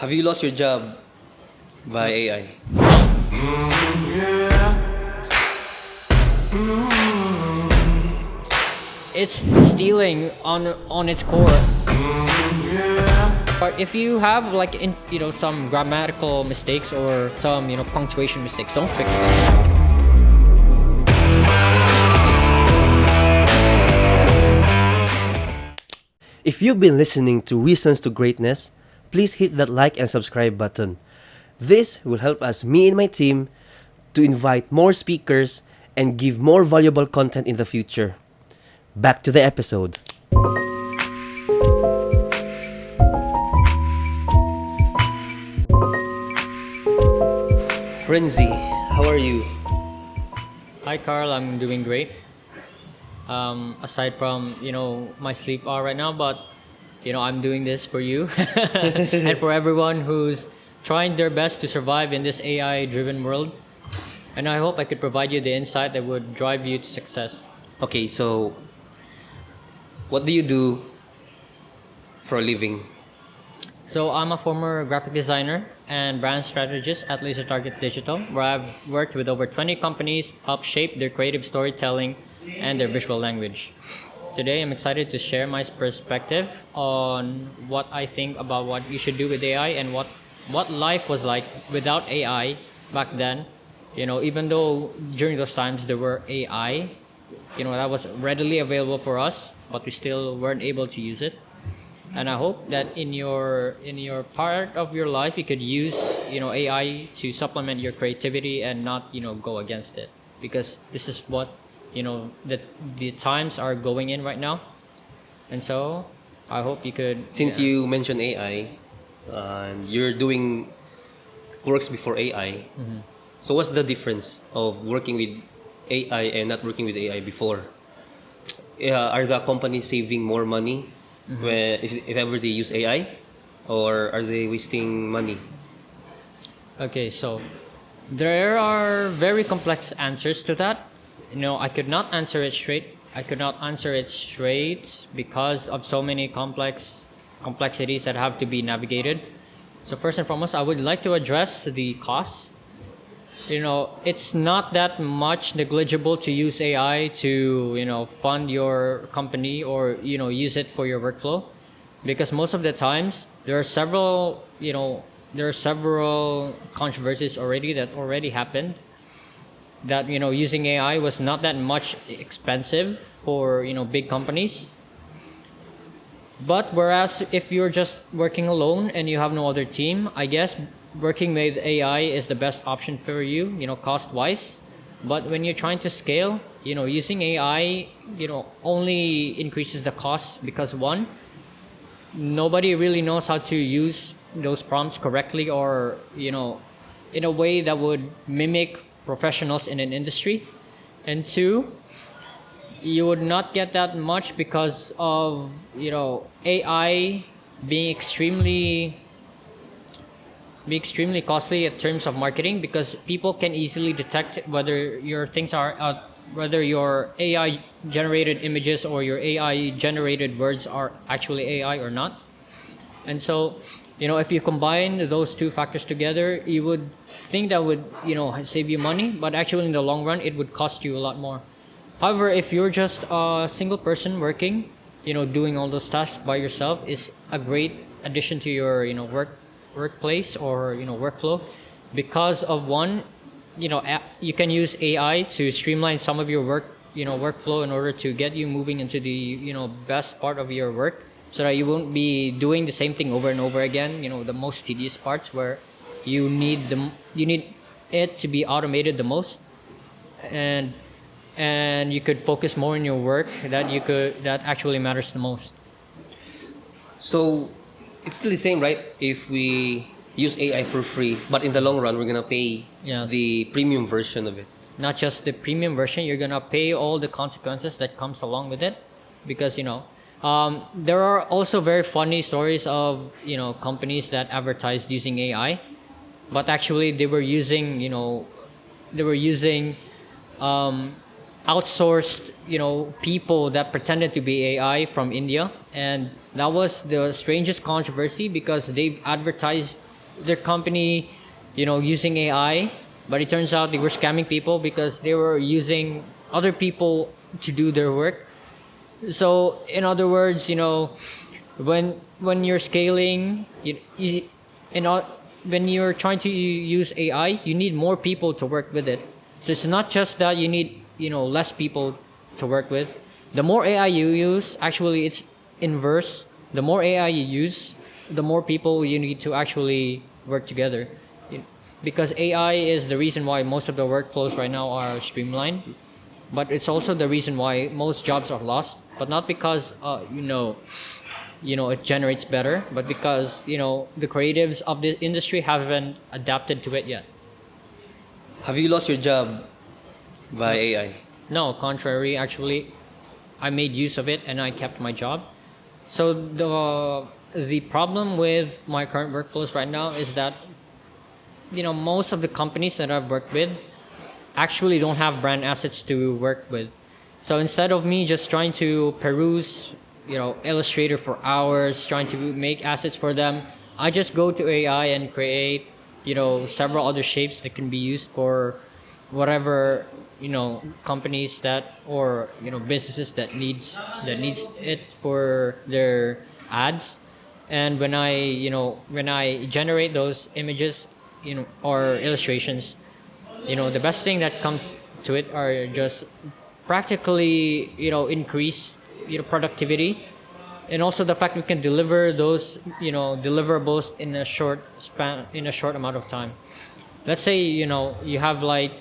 Have you lost your job by AI? It's stealing on its core. But if you have some grammatical mistakes or some punctuation mistakes, don't fix them. If you've been listening to Reasons to Greatness, please hit that like and subscribe button. This will help us, me and my team, to invite more speakers and give more valuable content in the future. Back to the episode. Renzi, how are you? Hi Carl, I'm doing great. Aside from my sleep hour right now, but I'm doing this for you and for everyone who's trying their best to survive in this AI-driven world. And I hope I could provide you the insight that would drive you to success. Okay, so what do you do for a living? So I'm a former graphic designer and brand strategist at Laser Target Digital, where I've worked with over 20 companies, helped shape their creative storytelling and their visual language. Today, I'm excited to share my perspective on what I think about what you should do with AI and what life was like without AI back then. Even though during those times there were AI, that was readily available for us, but we still weren't able to use it. And I hope that in your part of your life you could use AI to supplement your creativity and not go against it, because this is what the times are going in right now. And so I hope you could. Since you mentioned AI, and you're doing works before AI, so what's the difference of working with AI and not working with AI before? Are the companies saving more money when if ever they use AI, or are they wasting money? Okay, so there are very complex answers to that. I could not answer it straight. I could not answer it straight because of so many complexities that have to be navigated. So first and foremost, I would like to address the costs. It's not that much negligible to use AI to fund your company or use it for your workflow, because most of the times there are several controversies that already happened, that using AI was not that much expensive for big companies. But whereas if you're just working alone and you have no other team, I guess working with AI is the best option for you, cost wise. But when you're trying to scale, using AI only increases the cost, because one, nobody really knows how to use those prompts correctly, or in a way that would mimic professionals in an industry. And two, you would not get that much because of AI being extremely costly in terms of marketing, because people can easily detect whether whether your AI generated images or your AI generated words are actually AI or not. And so if you combine those two factors together, you would think that would save you money, but actually in the long run it would cost you a lot more. However, if you're just a single person working, doing all those tasks by yourself is a great addition to your workplace or workflow, because of one, you can use AI to streamline some of your workflow in order to get you moving into the best part of your work, so that you won't be doing the same thing over and over again, the most tedious parts where you need it to be automated the most, and you could focus more on your work that actually matters the most. So it's still the same, right? If we use AI for free, but in the long run, we're gonna pay Yes. the premium version of it. Not just the premium version, you're gonna pay all the consequences that comes along with it, because there are also very funny stories of companies that advertised using AI, but actually they were using outsourced people that pretended to be AI from India, and that was the strangest controversy, because they've advertised their company, using AI, but it turns out they were scamming people because they were using other people to do their work. So in other words, when you're scaling, you know, when you're trying to use AI, you need more people to work with it. So it's not just that you need less people to work with. The more AI you use, actually it's inverse. The more AI you use, the more people you need to actually work together. Because AI is the reason why most of the workflows right now are streamlined, but it's also the reason why most jobs are lost. But not because it generates better, but because the creatives of the industry haven't adapted to it yet. Have you lost your job by AI? No, contrary, actually, I made use of it and I kept my job. So the problem with my current workflows right now is that most of the companies that I've worked with actually don't have brand assets to work with. So instead of me just trying to peruse, Illustrator for hours, trying to make assets for them, I just go to AI and create, several other shapes that can be used for whatever, companies that or businesses that needs it for their ads. And when I generate those images, or illustrations, the best thing that comes to it are just practically increase productivity, and also the fact we can deliver those deliverables in a short amount of time. Let's say you have like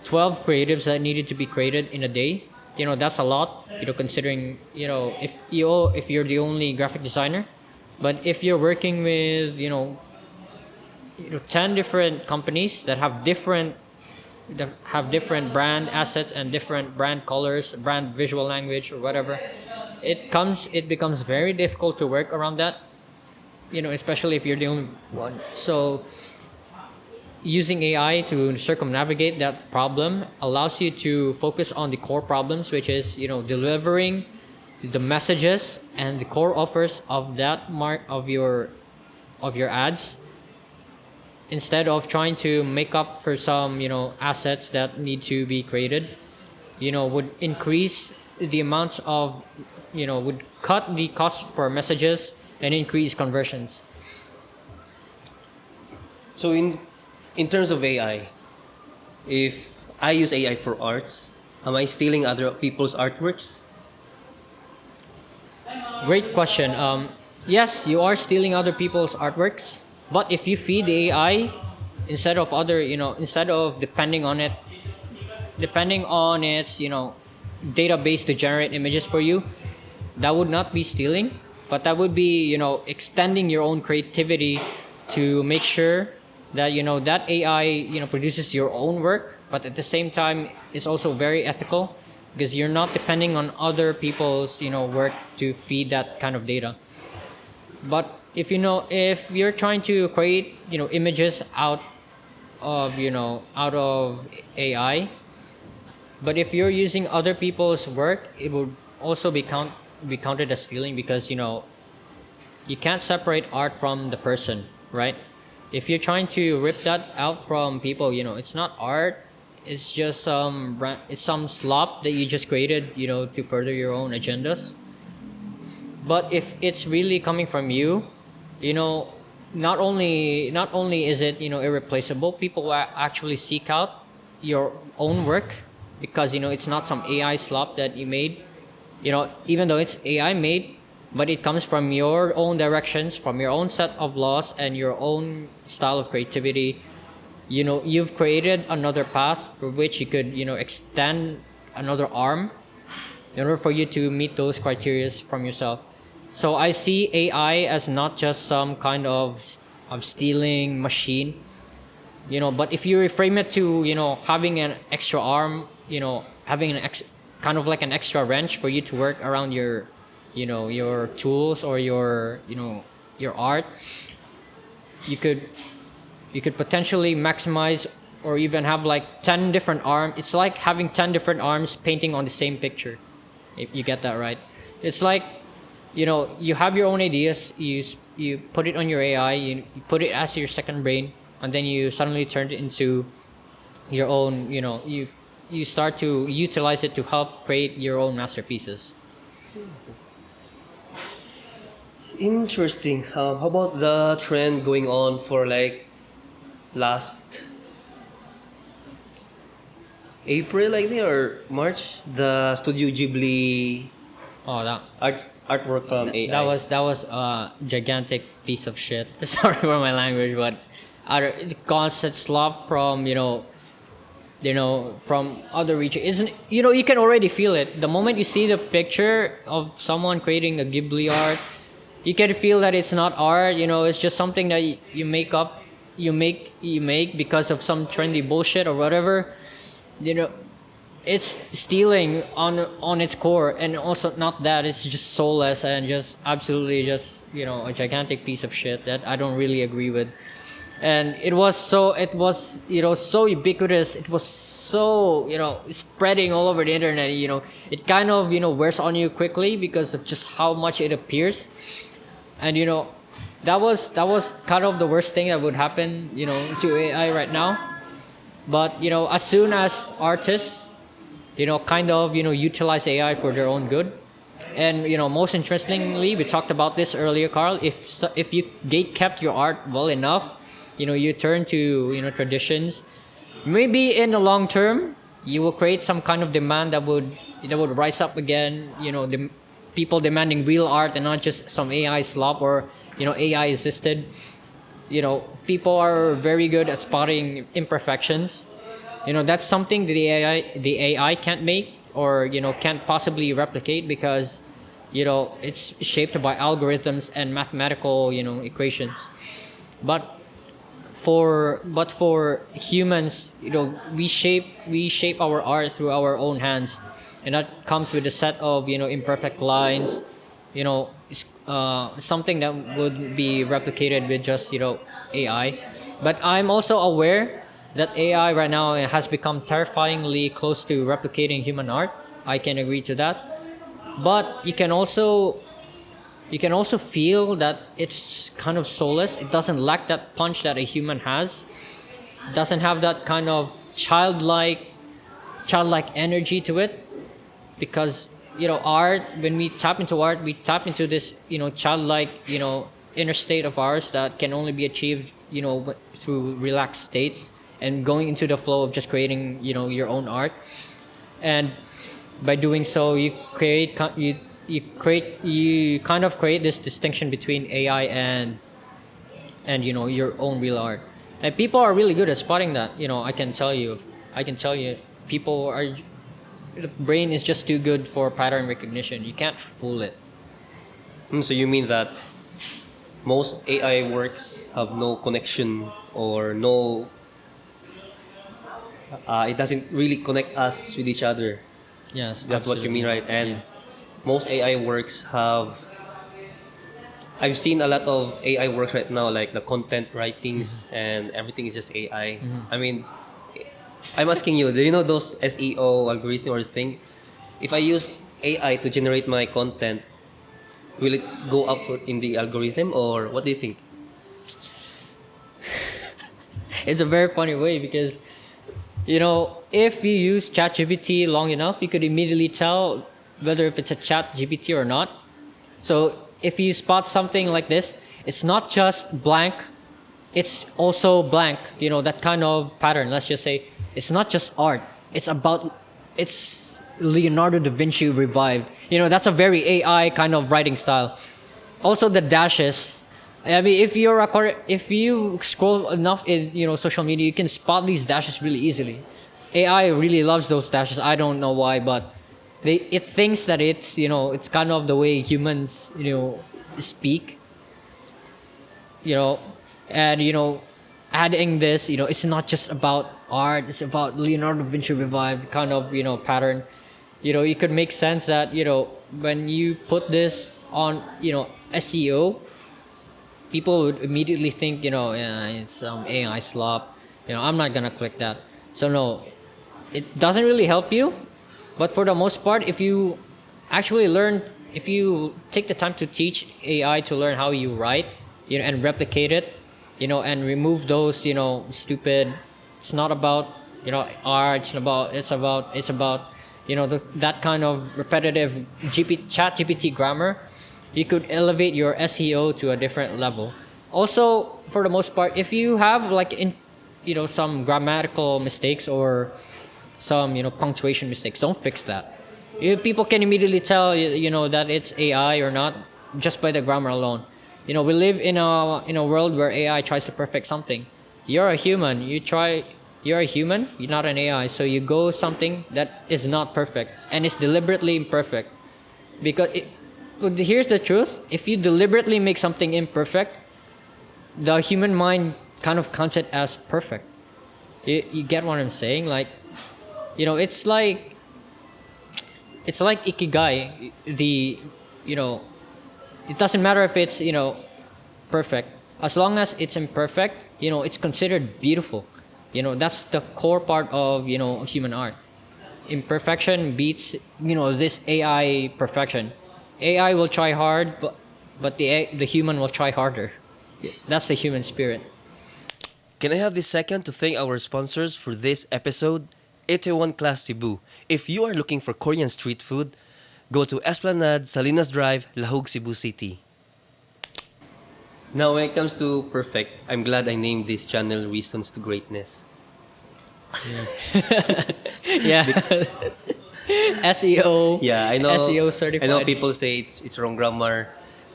12 creatives that needed to be created in a day. That's a lot, considering if you're the only graphic designer. But if you're working with 10 different companies that have different brand assets and different brand colors, brand visual language, or whatever, it becomes very difficult to work around that, especially if you're the only one. So using AI to circumnavigate that problem allows you to focus on the core problems, which is delivering the messages and the core offers of that of your ads, instead of trying to make up for some assets that need to be created. Would increase the amount of would cut the cost for messages and increase conversions. So in terms of AI, if I use AI for arts, am I stealing other people's artworks? Great question. Yes, you are stealing other people's artworks, but if you feed the AI instead of depending on its database to generate images for you, that would not be stealing, but that would be extending your own creativity to make sure that that AI produces your own work, but at the same time is also very ethical, because you're not depending on other people's work to feed that kind of data. But if you're trying to create images out of AI, but if you're using other people's work, it would also be counted as stealing, because you can't separate art from the person, right? If you're trying to rip that out from people, it's not art. It's just it's some slop that you just created, to further your own agendas. But if it's really coming from you, not only is it irreplaceable, people will actually seek out your own work, because it's not some AI slop that you made. Even though it's AI made, but it comes from your own directions, from your own set of laws and your own style of creativity. You've created another path for which you could extend another arm in order for you to meet those criteria from yourself. So I see AI as not just some kind of stealing machine, but if you reframe it to having an extra arm, having kind of like an extra wrench for you to work around your tools or your art, you could potentially maximize, or even have like 10 different arms. It's like having 10 different arms painting on the same picture, if you get that right. It's like you have your own ideas, you you put it on your AI, you put it as your second brain, and then you suddenly turn it into your own. You start to utilize it to help create your own masterpieces. Interesting. How about the trend going on for like last April, I think, or March? The Studio Ghibli Oh, artwork from AI. that was a gigantic piece of shit. Sorry for my language, but the constant slop from from other regions isn't you can already feel it the moment you see the picture of someone creating a Ghibli art. You can feel that it's not art. It's just something that you make up, you make because of some trendy bullshit or whatever. You know, it's stealing on its core, and also not that it's just soulless and just absolutely just a gigantic piece of shit that I don't really agree with. And it was so ubiquitous. It was so spreading all over the internet. It kind of wears on you quickly because of just how much it appears. And that was kind of the worst thing that would happen to AI right now. But as soon as artists kind of utilize AI for their own good. And most interestingly, we talked about this earlier, Carl. If you gate kept your art well enough, you turn to traditions. Maybe in the long term, you will create some kind of demand that would rise up again. People demanding real art and not just some AI slop or AI assisted. People are very good at spotting imperfections. That's something that the AI can't make or can't possibly replicate because it's shaped by algorithms and mathematical equations. But for humans, we shape our art through our own hands, and that comes with a set of imperfect lines. Something that would be replicated with just AI. But I'm also aware that AI right now has become terrifyingly close to replicating human art. I can agree to that. But you can also feel that it's kind of soulless. It doesn't lack that punch that a human has. It doesn't have that kind of childlike energy to it. Because art, when we tap into art, we tap into this childlike inner state of ours that can only be achieved through relaxed states and going into the flow of just creating your own art. And by doing so, you kind of create this distinction between AI and your own real art. And people are really good at spotting that. I can tell you people are the brain is just too good for pattern recognition. You can't fool it. So you mean that most AI works have no connection or no, it doesn't really connect us with each other. Yes, That's what you mean, right? And Yeah. most AI works have. I've seen a lot of AI works right now, like the content writings and everything is just AI. I mean, I'm asking you, do you know those SEO algorithm or thing? If I use AI to generate my content, will it go up in the algorithm or what do you think? It's a very funny way because if you use ChatGPT long enough, you could immediately tell whether if it's a ChatGPT or not. So if you spot something like this, it's not just blank, it's also blank. That kind of pattern. Let's just say it's not just art. It's Leonardo da Vinci revived. That's a very AI kind of writing style. Also the dashes. I mean, if you scroll enough in social media, you can spot these dashes really easily. AI really loves those dashes. I don't know why, but it thinks that it's kind of the way humans speak. You know, and adding this, it's not just about art. It's about Leonardo da Vinci revived kind of pattern. It could make sense that when you put this on SEO, people would immediately think yeah, it's some AI slop. I'm not gonna click that. So no, it doesn't really help you. But for the most part, if you take the time to teach AI to learn how you write, and replicate it, and remove those, stupid. It's not about, art. It's about that kind of repetitive chat GPT grammar. You could elevate your SEO to a different level. Also, for the most part, if you have like some grammatical mistakes or some punctuation mistakes, don't fix that. People can immediately tell that it's AI or not just by the grammar alone. We live in a world where AI tries to perfect something. You're a human. You're a human. You're not an AI. So you go something that is not perfect and is deliberately imperfect. Because here's the truth: if you deliberately make something imperfect, the human mind kind of counts it as perfect. You get what I'm saying? Like, it's like ikigai. It doesn't matter if it's perfect, as long as it's imperfect. It's considered beautiful. That's the core part of human art. Imperfection beats this AI perfection. AI will try hard, but the human will try harder. That's the human spirit. Can I have this second to thank our sponsors for this episode? Itaewon Class Cebu. If you are looking for Korean street food, go to Esplanade, Salinas Drive, Lahog, Cebu City. Now, when it comes to perfect, I'm glad I named this channel Reasons to Greatness. Yeah. SEO. Yeah, I know. SEO certified. I know people say it's wrong grammar.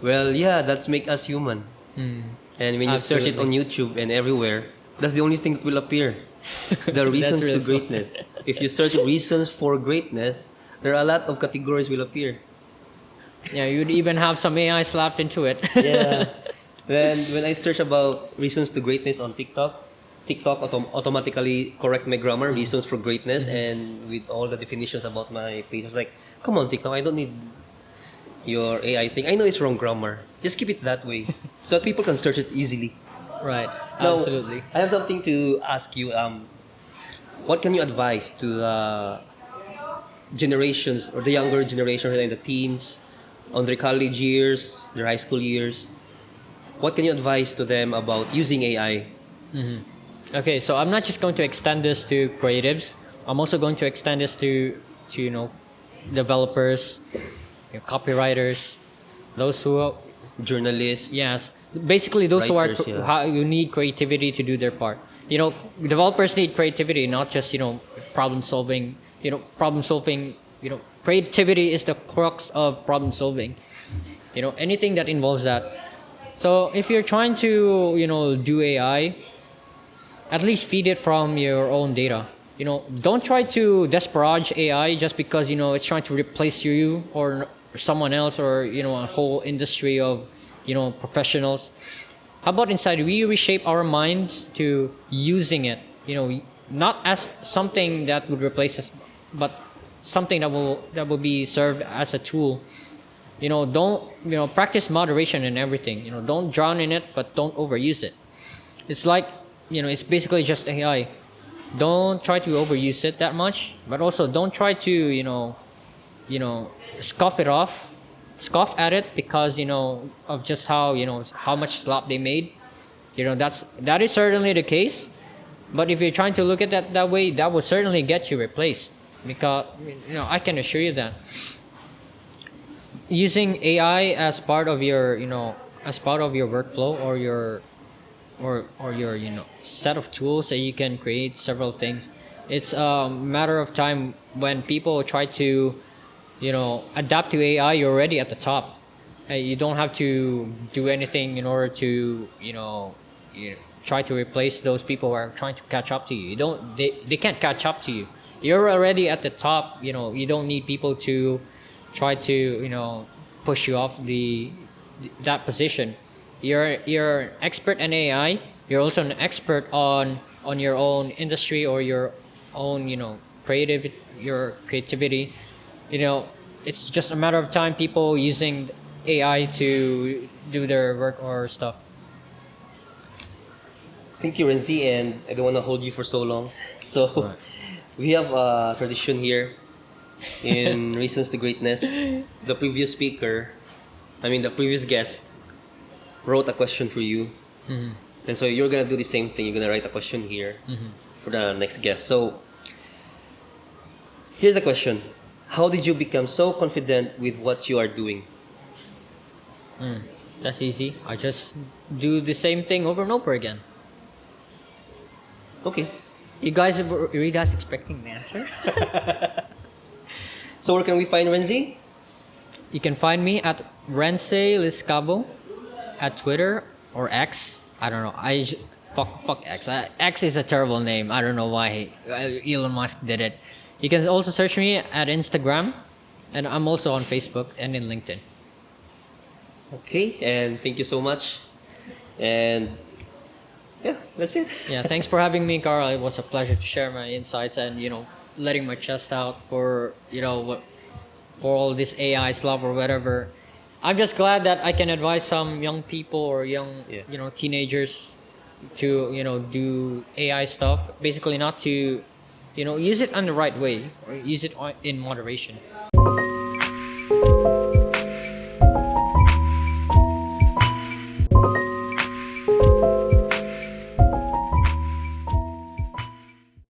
Well, yeah, that's make us human. And when you search it on YouTube and everywhere, that's the only thing that will appear. The reasons real to greatness. If you search reasons for greatness, there are a lot of categories will appear. Yeah, you'd even have some AI slapped into it. Yeah. When I search about reasons to greatness on TikTok automatically correct my grammar, reasons for greatness, and with all the definitions about my page. I was like, come on, TikTok, I don't need your AI thing. I know it's wrong grammar. Just keep it that way so that people can search it easily. Right. Now, Absolutely. I have something to ask you. What can you advise to the generations or the younger generation and the teens on their college years, their high school years? What can you advise to them about using AI? Okay, so I'm not just going to extend this to creatives. I'm also going to extend this to developers, copywriters, those who Journalists. yes, basically those Writers, who you need creativity to do their part. Developers need creativity, not just problem solving. Problem solving. Creativity is the crux of problem solving. Anything that involves that. So if you're trying to do AI, at least feed it from your own data. Don't try to disparage AI just because it's trying to replace you or someone else or a whole industry of professionals. How about instead we reshape our minds to using it, not as something that would replace us, but something that will be served as a tool. Don't practice moderation in everything. Don't drown in it, but don't overuse it. It's like it's basically just AI. Don't try to overuse it that much, but also don't try to scoff at it because of just how much slop they made. That is certainly the case. But if you're trying to look at that way, that will certainly get you replaced because I can assure you that using AI as part of your workflow or your set of tools that you can create several things. It's a matter of time when people try to adapt to AI. You're already at the top. You don't have to do anything in order to try to replace those people who are trying to catch up to you. They can't catch up to you. You're already at the top. You don't need people to try to push you off that position. You're an expert in AI. You're also an expert on your own industry or your own your creativity. It's just a matter of time people using AI to do their work or stuff. Thank you, Renzi, and I don't want to hold you for so long. So, Right. we have a tradition here in Reasons to Greatness. The previous guest, wrote a question for you, and so you're gonna do the same thing. You're gonna write a question here for the next guest. So here's the question: how did you become so confident with what you are doing? That's easy. I just do the same thing over and over again. Okay. Were you guys expecting an answer? So where can we find Renzi? You can find me at Rence Liscabo at Twitter or X. I don't know. Fuck X. X is a terrible name. I don't know why Elon Musk did it. You can also search me at Instagram, and I'm also on Facebook and in LinkedIn. Okay, and thank you so much. And yeah, that's it. Yeah, thanks for having me, Carl. It was a pleasure to share my insights and letting my chest out for for all this AI stuff or whatever. I'm just glad that I can advise some young people or young teenagers to do AI stuff. Basically, not to use it in the right way or use it in moderation.